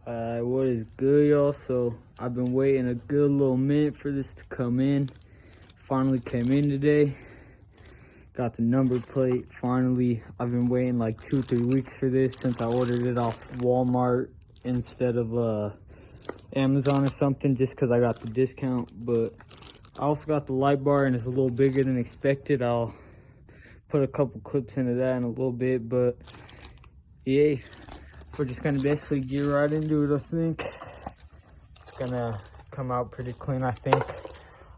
What is good, y'all? So I've been waiting a good little minute for this to come in. Finally came in today. Got the number plate finally. I've been waiting like 2-3 weeks for this since I ordered it off Walmart instead of Amazon or something, just because I got the discount. But I also got the light bar and it's a little bigger than expected. I'll put a couple clips into that in a little bit, but yeah, we're just gonna basically get right into it. I think it's gonna come out pretty clean. I think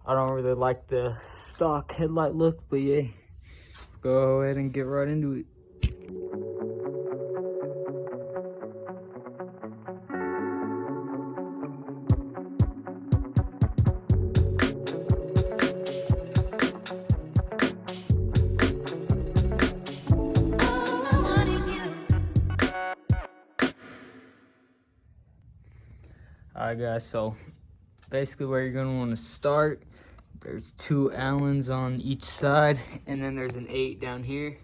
I don't really like the stock headlight look, but yeah, go ahead and get right into it. Alright guys, so basically where you're gonna want to start, there's 2 Allens on each side, and then there's an 8 down here.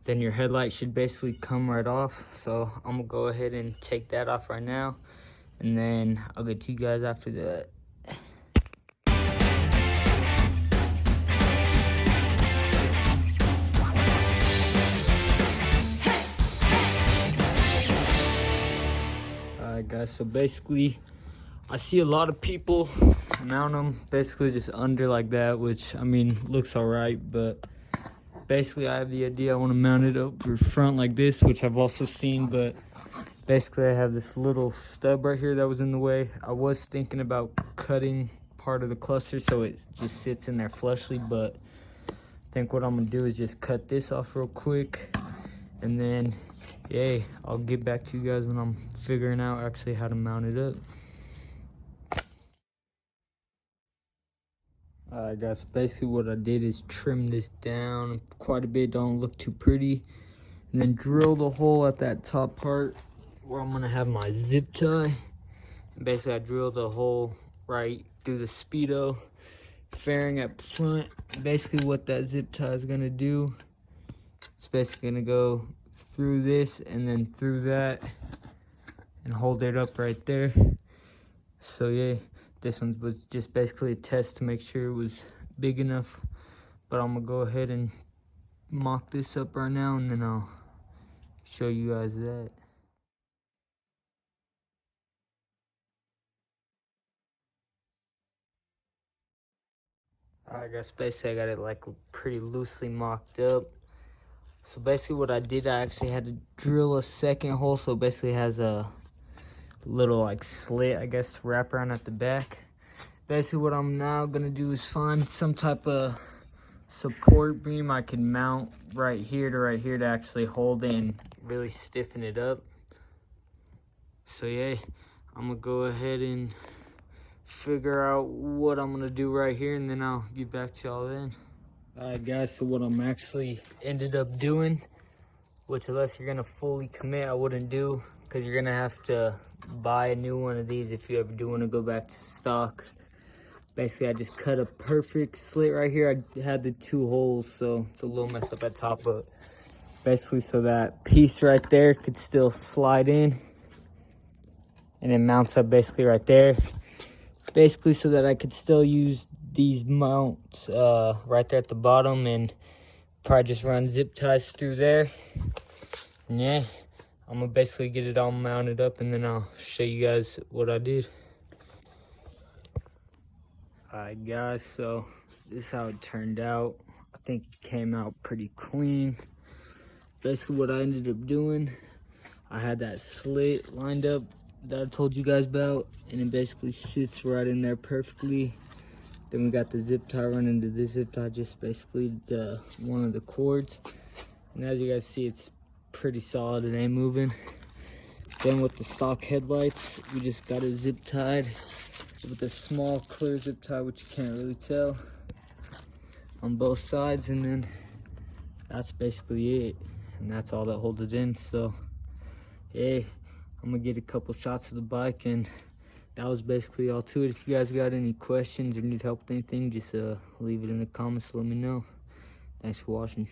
Then your headlight should basically come right off. So I'm gonna go ahead and take that off right now, and then I'll get to you guys after that. Alright guys, so basically I see a lot of people mount them basically just under like that, which I mean looks alright, but basically I have the idea I want to mount it over front like this, which I've also seen. But basically I have this little stub right here that was in the way. I was thinking about cutting part of the cluster so it just sits in there flushly, but I think what I'm gonna do is just cut this off real quick, and then yeah, I'll get back to you guys when I'm figuring out actually how to mount it up. Alright guys, so basically what I did is trim this down quite a bit, don't look too pretty, and then drill the hole at that top part where I'm gonna have my zip tie. And basically I drilled the hole right through the speedo fairing at front. Basically what that zip tie is gonna do, it's basically gonna go through this and then through that and hold it up right there. So yeah, this one was just basically a test to make sure it was big enough, but I'm gonna go ahead and mock this up right now, and then I'll show you guys that. Alright guys, basically I got it like pretty loosely mocked up. So basically what I did, I actually had to drill a second hole, so basically it has a little like slit, I guess, wrap around at the back. Basically what I'm now gonna do is find some type of support beam I can mount right here to actually hold it and really stiffen it up. So yeah, I'm gonna go ahead and figure out what I'm gonna do right here, and then I'll get back to y'all then. Alright guys, so what I'm actually ended up doing, which unless you're gonna fully commit I wouldn't do, because you're gonna have to buy a new one of these if you ever do want to go back to stock. Basically I just cut a perfect slit right here. I had the 2 holes, so it's a little messed up at top, but basically so that piece right there could still slide in, and it mounts up basically right there, basically so that I could still use these mounts right there at the bottom, and probably just run zip ties through there. And yeah, I'm gonna basically get it all mounted up, and then I'll show you guys what I did. Alright guys, so this is how it turned out. I think it came out pretty clean. Basically what I ended up doing, I had that slit lined up that I told you guys about, and it basically sits right in there perfectly. Then we got the zip tie running to this zip tie, just basically one of the cords. And as you guys see, it's pretty solid, it ain't moving. Then with the stock headlights, we just got it zip tied with a small clear zip tie, which you can't really tell, on both sides, and then that's basically it, and that's all that holds it in. So yeah, I'm gonna get a couple shots of the bike, and that was basically all to it. If you guys got any questions or need help with anything, just leave it in the comments, let me know. Thanks for watching.